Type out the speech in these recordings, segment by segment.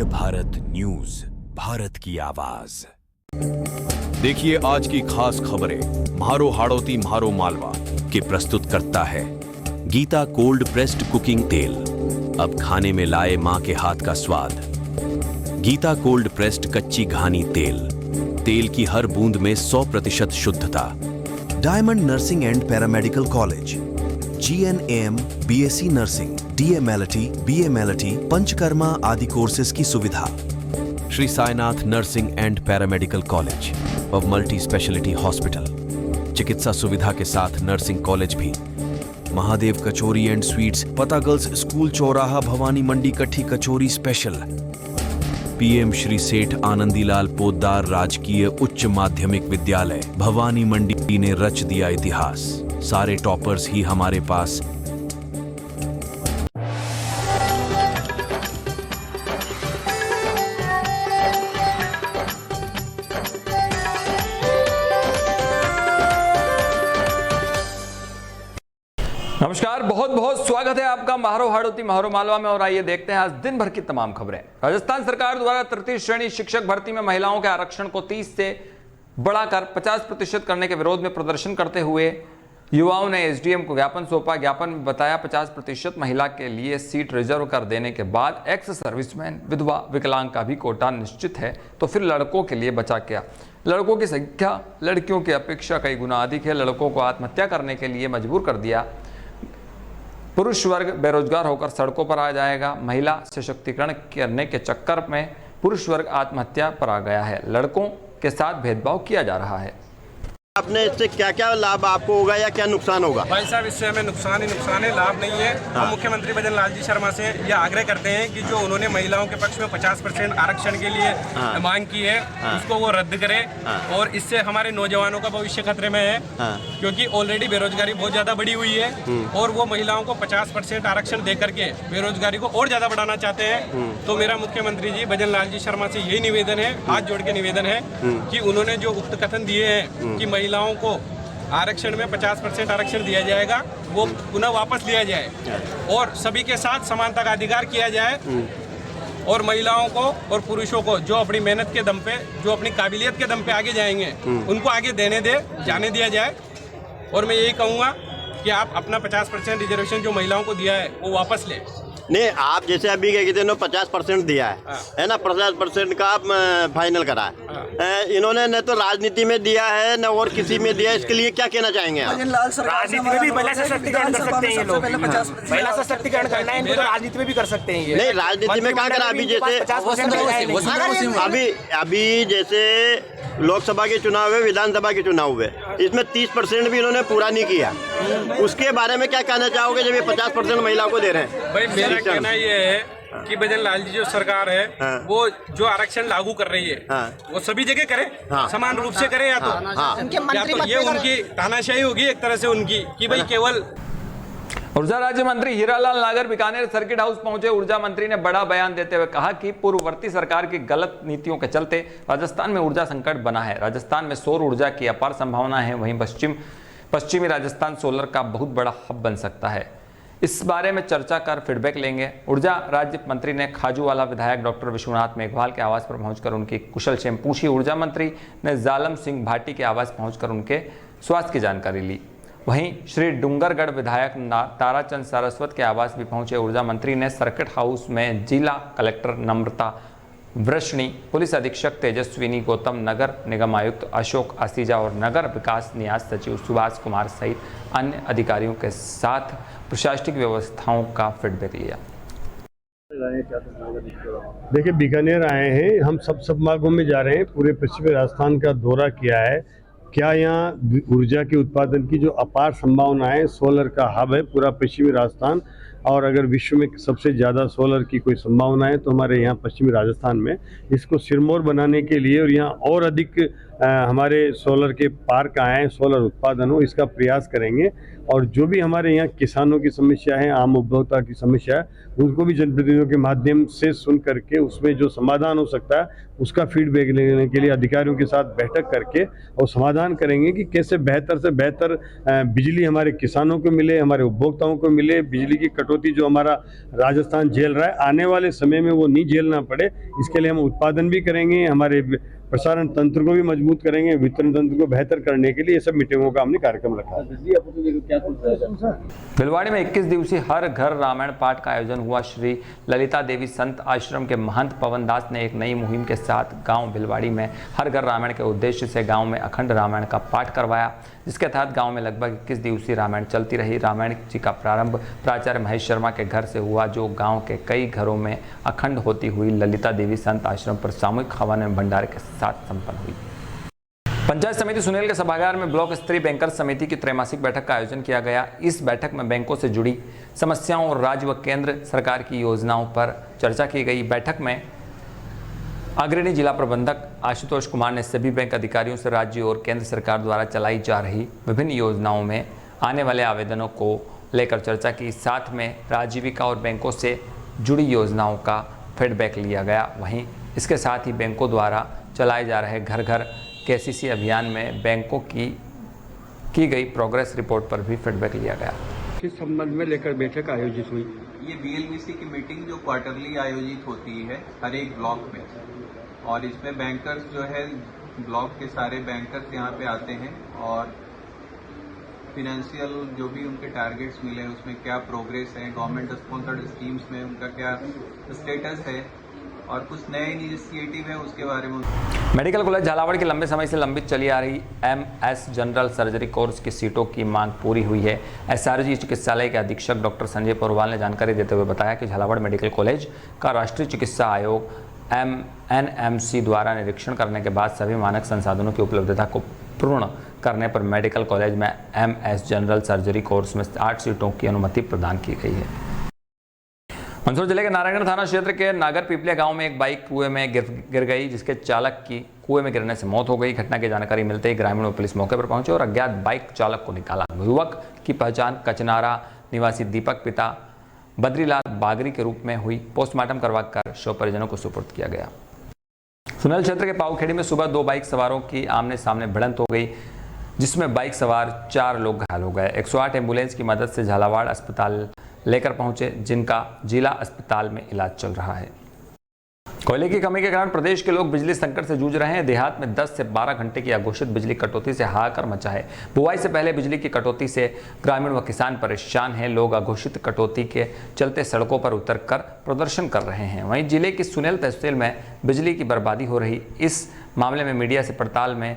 Bharat news, Bharat की आवाज। देखिए आज की खास खबरें म्हारो हाड़ौती म्हारो मालवा के प्रस्तुत करता है गीता कोल्ड प्रेस्ड कुकिंग तेल। अब खाने में लाए मां के हाथ का स्वाद। गीता कोल्ड प्रेस्ड कच्ची घानी तेल, तेल की हर बूंद में 100% शुद्धता। Diamond nursing and paramedical college, GNAM, BSc nursing, DMLT, BMLT, panchakarma आदि कोर्सेज की सुविधा। Shri Sainath nursing and paramedical college और मल्टी स्पेशलिटी हॉस्पिटल, चिकित्सा सुविधा के साथ नर्सिंग कॉलेज भी। महादेव कचौरी एंड स्वीट्स, पता गर्ल्स स्कूल चौराहा, भवानी मंडी कट्ठी कचौरी स्पेशल। PM श्री सेठ आनंदीलाल पोद्दार राजकीय उच्च माध्यमिक विद्यालय, भवानी मंडी ने रच दिया इतिहास। सारे टॉपर्स ही हमारे पास। नमस्कार, बहुत बहुत स्वागत है आपका म्हारो हाड़ौती म्हारो मालवा में। और आइए देखते हैं आज दिन भर की तमाम खबरें। राजस्थान सरकार द्वारा तृतीय श्रेणी शिक्षक भर्ती में महिलाओं के आरक्षण को 30 से बढ़ाकर 50% करने के विरोध में प्रदर्शन करते हुए युवाओं ने SDM को ज्ञापन सौंपा। ज्ञापन में बताया 50% महिला के लिए सीट रिजर्व कर देने के बाद एक्स सर्विसमैन, विधवा, विकलांग का भी कोटा निश्चित है, तो फिर लड़कों के लिए बचा क्या? लड़कों की संख्या लड़कियों की अपेक्षा कई गुना अधिक है। लड़कों को आत्महत्या करने के लिए मजबूर कर दिया। पुरुष वर्ग बेरोजगार होकर सड़कों पर आ जाएगा। महिला सशक्तिकरण करने के चक्कर में पुरुष वर्ग आत्महत्या पर आ गया है। लड़कों के साथ भेदभाव किया जा रहा है। आपने इससे क्या क्या लाभ आपको होगा या क्या नुकसान होगा? भाई साहब, इससे हमें नुकसान ही नुकसान है, लाभ नहीं है। हम मुख्यमंत्री भजन लाल जी शर्मा से यह आग्रह करते हैं कि जो उन्होंने महिलाओं के पक्ष में 50% आरक्षण के लिए मांग की है, उसको वो रद्द करें। और इससे हमारे नौजवानों का भविष्य खतरे में है, क्योंकि ऑलरेडी बेरोजगारी बहुत ज्यादा बढ़ी हुई है और वो महिलाओं को 50% आरक्षण दे करके बेरोजगारी को और ज्यादा बढ़ाना चाहते हैं। तो मेरा मुख्यमंत्री जी भजन लाल जी शर्मा से यही निवेदन है, हाथ जोड़ के निवेदन है कि उन्होंने जो उक्त कथन दिए हैं कि महिलाओं को आरक्षण में 50% आरक्षण दिया जाएगा, वो पुनः वापस लिया जाए और सभी के साथ समानता का अधिकार किया जाए। और महिलाओं को और पुरुषों को जो अपनी मेहनत के दम पे, जो अपनी काबिलियत के दम पे आगे जाएंगे, उनको आगे जाने दिया जाए। और मैं यही कहूँगा कि आप अपना 50% रिजर्वेशन जो महिलाओं को दिया है वो वापस लें। नहीं, आप जैसे अभी क्या कहते हैं 50% दिया है ना, 50% का फाइनल करा है। इन्होंने न तो राजनीति में दिया है न और किसी में दिया है, इसके लिए क्या कहना चाहेंगे आप? राजनीति में भी महिला सशक्तिकरण कर सकते हैं ये लोग। महिला सशक्तिकरण करना है इनको तो राजनीति में भी कर सकते हैं ये। नहीं, राजनीति में कहाँ करा? अभी जैसे अभी जैसे लोकसभा के चुनाव हुए, विधानसभा के चुनाव हुए, इसमें 30% भी इन्होंने पूरा नहीं किया। उसके बारे में क्या कहना चाहोगे जब ये 50% महिलाओं को दे रहे हैं? भाई मेरा कहना ये है कि भजन लाल जी जो सरकार है वो जो आरक्षण लागू कर रही है वो सभी जगह करे, समान रूप से करे। या तो ये उनकी तानाशाही होगी एक तरह से उनकी कि भाई केवल। ऊर्जा राज्य मंत्री हीरालाल नागर बीकानेर सर्किट हाउस पहुंचे। ऊर्जा मंत्री ने बड़ा बयान देते हुए कहा कि पूर्ववर्ती सरकार की गलत नीतियों के चलते राजस्थान में ऊर्जा संकट बना है। राजस्थान में सौर ऊर्जा की अपार संभावना है, वहीं पश्चिमी राजस्थान सोलर का बहुत बड़ा हब बन सकता है। इस बारे में चर्चा कर फीडबैक लेंगे। ऊर्जा राज्य मंत्री ने खाजूवाला विधायक डॉक्टर विश्वनाथ मेघवाल के आवास पर पहुंचकर उनकी कुशलक्षेम पूछी। ऊर्जा मंत्री ने जालम सिंह भाटी के आवास पहुंचकर उनके स्वास्थ्य की जानकारी ली। वहीं श्री डूंगरगढ़ विधायक ताराचंद सारस्वत के आवास भी पहुंचे। ऊर्जा मंत्री ने सर्किट हाउस में जिला कलेक्टर नम्रता वृष्णी, पुलिस अधीक्षक तेजस्विनी गौतम, नगर निगम आयुक्त अशोक आसीजा और नगर विकास न्यास सचिव सुभाष कुमार सहित अन्य अधिकारियों के साथ प्रशासनिक व्यवस्थाओं का फीडबैक लिया। देखिए, बीकानेर आए हैं, हम सब समागम में जा रहे हैं, पूरे पश्चिमी राजस्थान का दौरा किया है। क्या यहाँ ऊर्जा के उत्पादन की जो अपार संभावना है, सोलर का हब है पूरा पश्चिमी राजस्थान, और अगर विश्व में सबसे ज़्यादा सोलर की कोई संभावना है तो हमारे यहाँ पश्चिमी राजस्थान में। इसको सिरमौर बनाने के लिए और यहाँ और अधिक हमारे सोलर के पार्क आए, सोलर उत्पादन हो, इसका प्रयास करेंगे। और जो भी हमारे यहाँ किसानों की समस्या है, आम उपभोक्ता की समस्या है, उनको भी जनप्रतिनिधियों के माध्यम से सुन करके उसमें जो समाधान हो सकता है उसका फीडबैक लेने के लिए अधिकारियों के साथ बैठक करके और समाधान करेंगे कि कैसे बेहतर से बेहतर बिजली हमारे किसानों को मिले, हमारे उपभोक्ताओं को मिले, बिजली की कटौती कटौती जो हमारा राजस्थान झेल रहा है, आने वाले समय में वो नहीं झेलना पड़े, इसके लिए हम उत्पादन भी करेंगे, हमारे प्रसारण तंत्र को भी मजबूत करेंगे, वितरण तंत्र को बेहतर करने के लिए ये सब मीटिंगों का हमने कार्यक्रम रखा है। भिलवाड़ी में 21 दिवसीय हर घर रामायण पाठ का आयोजन हुआ। श्री ललिता देवी संत आश्रम के महंत पवन दास ने एक नई मुहिम के साथ गांव भिलवाड़ी में हर घर रामायण के उद्देश्य से गांव में अखंड रामायण का पाठ करवाया, जिसके तहत गांव में लगभग 21 दिवसीय रामायण चलती रही। रामायण जी का प्रारंभ प्राचार्य महेश शर्मा के घर से हुआ, जो गाँव के कई घरों में अखंड होती हुई ललिता देवी संत आश्रम पर सामूहिक हवन एवं भंडारे के साथ संपन्न हुई। पंचायत समिति सुनेल के सभागार में ब्लॉक स्तरीय बैंकर्स समिति की त्रैमासिक बैठक का आयोजन किया गया। इस बैठक में बैंकों से जुड़ी समस्याओं और राज्य व केंद्र सरकार की योजनाओं पर चर्चा की गई। बैठक में अग्रणी जिला प्रबंधक आशुतोष कुमार ने सभी बैंक अधिकारियों से राज्य और केंद्र सरकार द्वारा चलाई जा रही विभिन्न योजनाओं में आने वाले आवेदनों को लेकर चर्चा की। साथ में आजीविका और बैंकों से जुड़ी योजनाओं का फीडबैक लिया गया। वहीं इसके साथ ही बैंकों द्वारा चलाए जा रहे घर घर केसीसी अभियान में बैंकों की गई प्रोग्रेस रिपोर्ट पर भी फीडबैक लिया गया। किस संबंध में लेकर बैठक आयोजित हुई? ये बीएलबीसी की मीटिंग जो क्वार्टरली आयोजित होती है हर एक ब्लॉक में, और इसमें बैंकर्स जो है ब्लॉक के सारे बैंकर्स यहाँ पे आते हैं और फिनेंशियल जो भी उनके टारगेट्स मिले उसमें क्या प्रोग्रेस है, गवर्नमेंट स्पॉन्सर्ड स्कीम्स में उनका क्या स्टेटस है और कुछ नए इनिशिएटिव है उसके बारे में। मेडिकल कॉलेज झालावाड़ की लंबे समय से लंबित चली आ रही एमएस जनरल सर्जरी कोर्स की सीटों की मांग पूरी हुई है। एसआरजी चिकित्सालय के अधीक्षक डॉक्टर संजय पोरवाल ने जानकारी देते हुए बताया कि झालावाड़ मेडिकल कॉलेज का राष्ट्रीय चिकित्सा आयोग एनएमसी द्वारा निरीक्षण करने के बाद सभी मानक संसाधनों की उपलब्धता को पूर्ण करने पर मेडिकल कॉलेज में एमएस जनरल सर्जरी कोर्स में 8 सीटों की अनुमति प्रदान की गई है। मंदसौर जिले के नारायणगढ़ थाना क्षेत्र के नागर पिपलिया गांव में एक बाइक कुएं में गिर गई, जिसके चालक की कुएं में गिरने से मौत हो गई। घटना की जानकारी मिलते ही ग्रामीण और पुलिस मौके पर पहुंचे और अज्ञात बाइक चालक को निकाला। युवक की पहचान कचनारा निवासी दीपक पिता बद्रीलाल बागरी के रूप में हुई। पोस्टमार्टम करवाकर शव परिजनों को सुपुर्द किया गया। सुनेल क्षेत्र के पाऊखेड़ी में सुबह 2 बाइक सवारों की आमने सामने भिड़ंत हो गई, जिसमें बाइक सवार 4 लोग घायल हो गए। 108 एम्बुलेंस की मदद से झालावाड़ अस्पताल लेकर पहुंचे, जिनका जिला अस्पताल में इलाज चल रहा है। कोयले की कमी के कारण प्रदेश के लोग बिजली संकट से जूझ रहे हैं। देहात में 10 से 12 घंटे की अघोषित बिजली कटौती से हाहाकार मचा है। बुआई से पहले बिजली की कटौती से ग्रामीण व किसान परेशान हैं। लोग अघोषित कटौती के चलते सड़कों पर उतरकर प्रदर्शन कर रहे हैं। वहीं जिले की सुनेल तहसील में बिजली की बर्बादी हो रही। इस मामले में मीडिया से पड़ताल में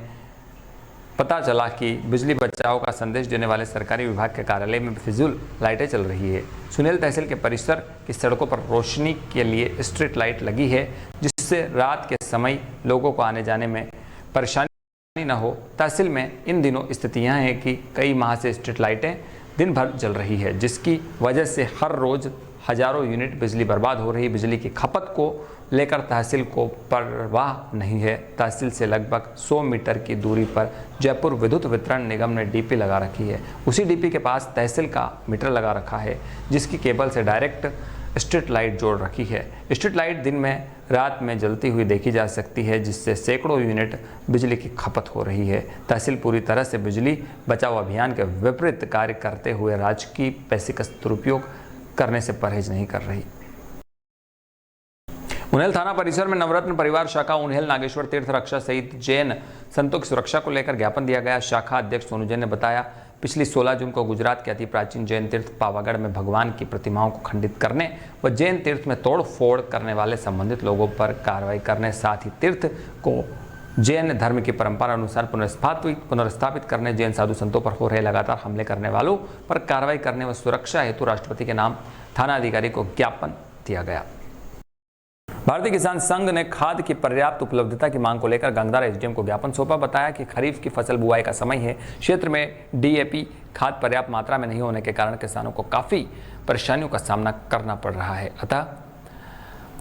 पता चला कि बिजली बचाओ का संदेश देने वाले सरकारी विभाग के कार्यालय में फिजूल लाइटें चल रही है। सुनेल तहसील के परिसर की सड़कों पर रोशनी के लिए स्ट्रीट लाइट लगी है, जिससे रात के समय लोगों को आने जाने में परेशानी न हो। तहसील में इन दिनों स्थिति यह है कि कई माह से स्ट्रीट लाइटें दिन भर जल रही है, जिसकी वजह से हर रोज हजारों यूनिट बिजली बर्बाद हो रही। बिजली की खपत को लेकर तहसील को परवाह नहीं है। तहसील से लगभग 100 मीटर की दूरी पर जयपुर विद्युत वितरण निगम ने डीपी लगा रखी है। उसी डीपी के पास तहसील का मीटर लगा रखा है, जिसकी केबल से डायरेक्ट स्ट्रीट लाइट जोड़ रखी है। स्ट्रीट लाइट दिन में रात में जलती हुई देखी जा सकती है, जिससे सैकड़ों यूनिट बिजली की खपत हो रही है। तहसील पूरी तरह से बिजली बचाओ अभियान के विपरीत कार्य करते हुए राजकीय पैसे का दुरुपयोग करने से परहेज नहीं कर रही। उन्हेल थाना परिसर में नवरत्न परिवार शाखा उन्हेल नागेश्वर तीर्थ रक्षा सहित जैन संतों की सुरक्षा को लेकर ज्ञापन दिया गया। शाखा अध्यक्ष सोनू जैन ने बताया, पिछली 16 जून को गुजरात के अति प्राचीन जैन तीर्थ पावागढ़ में भगवान की प्रतिमाओं को खंडित करने व जैन तीर्थ में तोड़ फोड़ करने वाले संबंधित लोगों पर कार्रवाई करने, साथ ही तीर्थ को जैन धर्म की परंपरा अनुसार पुनर्स्थापित करने, जैन साधु संतों पर हो रहे लगातार हमले करने वालों पर कार्रवाई करने व सुरक्षा हेतु राष्ट्रपति के नाम थाना अधिकारी को ज्ञापन दिया गया। भारतीय किसान संघ ने खाद की पर्याप्त उपलब्धता की मांग को लेकर गंगदार एसडीएम को ज्ञापन सौंपा। बताया कि खरीफ की फसल बुआई का समय है। क्षेत्र में डीएपी खाद पर्याप्त मात्रा में नहीं होने के कारण किसानों को काफ़ी परेशानियों का सामना करना पड़ रहा है। अतः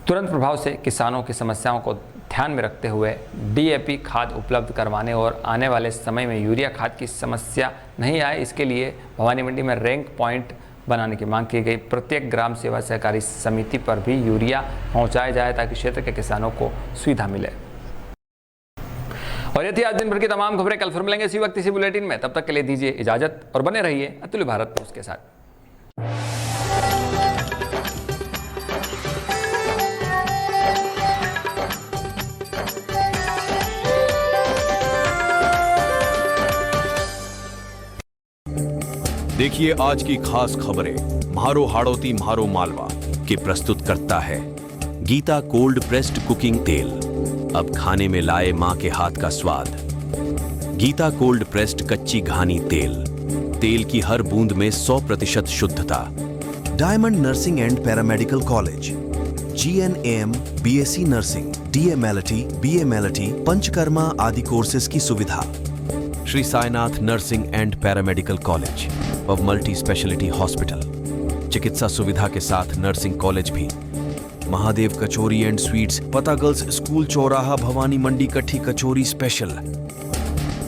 तुरंत प्रभाव से किसानों की समस्याओं को ध्यान में रखते हुए डीएपी खाद उपलब्ध करवाने और आने वाले समय में यूरिया खाद की समस्या नहीं आए, इसके लिए भवानी मंडी में रैंक पॉइंट बनाने की मांग की गई। प्रत्येक ग्राम सेवा सहकारी समिति पर भी यूरिया पहुंचाया जाए ताकि क्षेत्र के किसानों को सुविधा मिले। और ये थी आज दिन भर की तमाम खबरें। कल फिर मिलेंगे इसी वक्त इसी बुलेटिन में। तब तक के लिए दीजिए इजाजत और बने रहिए अतुल्य भारत न्यूज़ के साथ। देखिए आज की खास खबरें म्हारो हाड़ौती म्हारो मालवा के प्रस्तुत करता है गीता कोल्ड प्रेस्ड कुकिंग तेल। अब खाने में लाए मां के हाथ का स्वाद। गीता कोल्ड प्रेस्ड कच्ची घानी तेल। तेल की हर बूंद में 100% शुद्धता। Diamond nursing and paramedical college, GNAM, BSc nursing, DMLT, BMLT, panchakarma आदि कोर्सेज की सुविधा। Shri Sainath nursing and paramedical college और मल्टी स्पेशलिटी हॉस्पिटल, चिकित्सा सुविधा के साथ नर्सिंग कॉलेज भी। महादेव कचौरी एंड स्वीट्स, पता गर्ल्स स्कूल चौराहा, भवानी मंडी, कट्ठी कचौरी स्पेशल।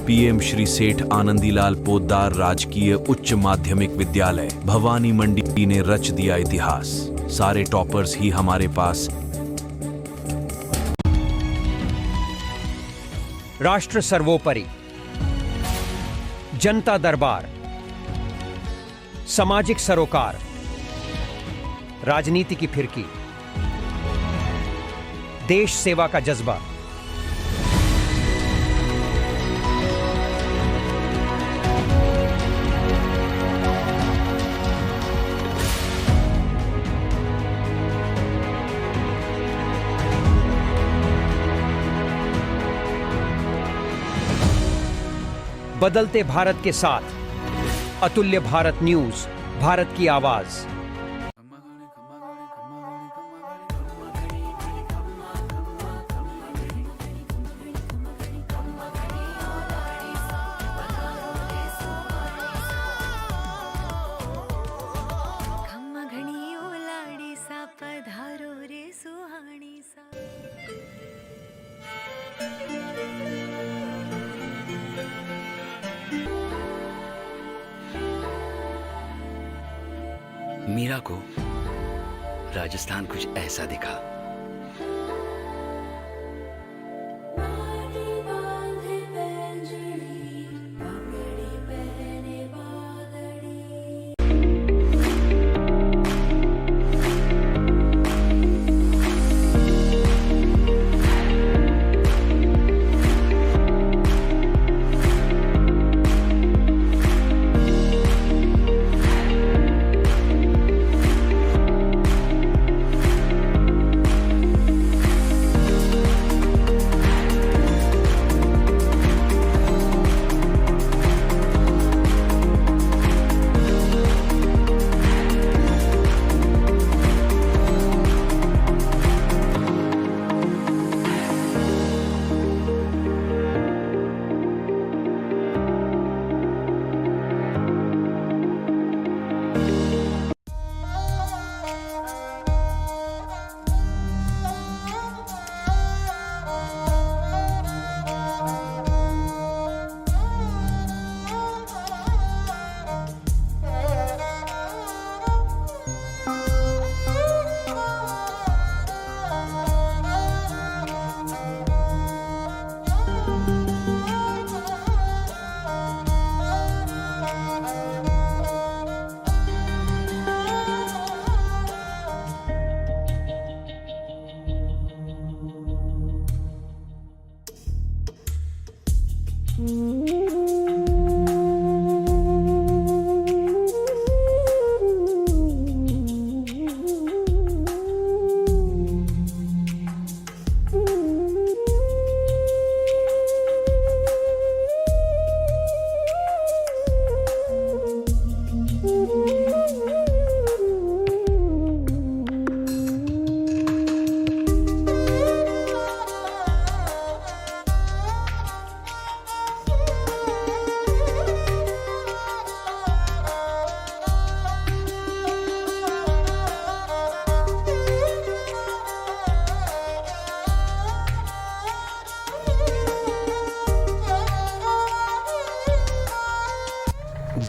PM श्री सेठ आनंदीलाल पोद्दार राजकीय उच्च माध्यमिक विद्यालय, भवानी मंडी ने रच दिया इतिहास। सारे टॉपर्स ही हमारे पास। राष्ट्र सर्वोपरि, जनता दरबार, सामाजिक सरोकार, राजनीति की फिरकी, देश सेवा का जज्बा। बदलते भारत के साथ अतुल्य भारत न्यूज, भारत की आवाज। मीरा को राजस्थान कुछ ऐसा दिखा।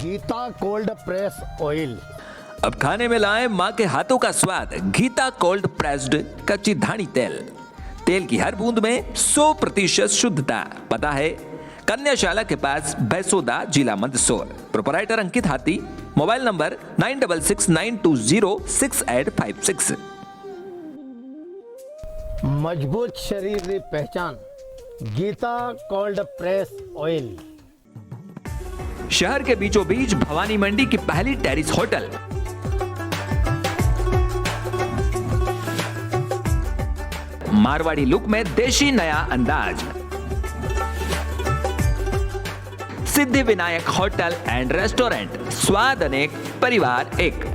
Geeta cold press oil. अब खाने में लाएं मां के हाथों का स्वाद। गीता कोल्ड प्रेस्ड कच्ची धानी तेल। तेल की हर बूंद में 100% शुद्धता। पता है कन्याशाला के पास, बैसोदा, जिला मंदसौर। प्रोपराइटर अंकित हाथी। Mobile number 9669206856। मजबूत शरीर की पहचान, गीता कोल्ड प्रेस ऑयल। शहर के बीचों बीच भवानी मंडी की पहली टेरिस होटल। मारवाड़ी लुक में देशी नया अंदाज। Siddhi Vinayak hotel and restaurant, स्वाद अनेक, परिवार एक।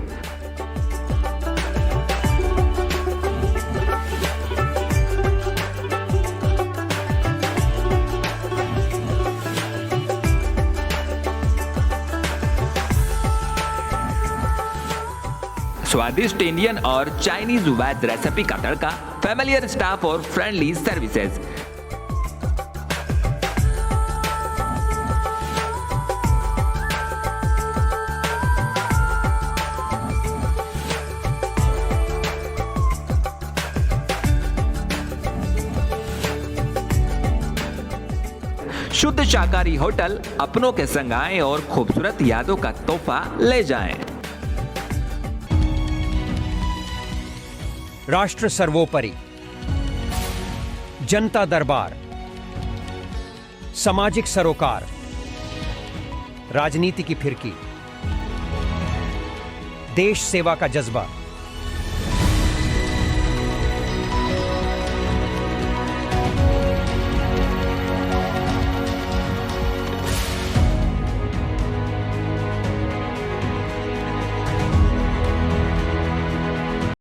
स्वादिष्ट इंडियन और चाइनीज वेज रेसिपी का तड़का, फैमिलियर स्टाफ और फ्रेंडली सर्विसेज। शुद्ध शाकाहारी होटल, अपनों के संग आएं और खूबसूरत यादों का तोहफा ले जाएं। राष्ट्र सर्वोपरि, जनता दरबार, सामाजिक सरोकार, राजनीति की फिरकी, देश सेवा का जज्बा।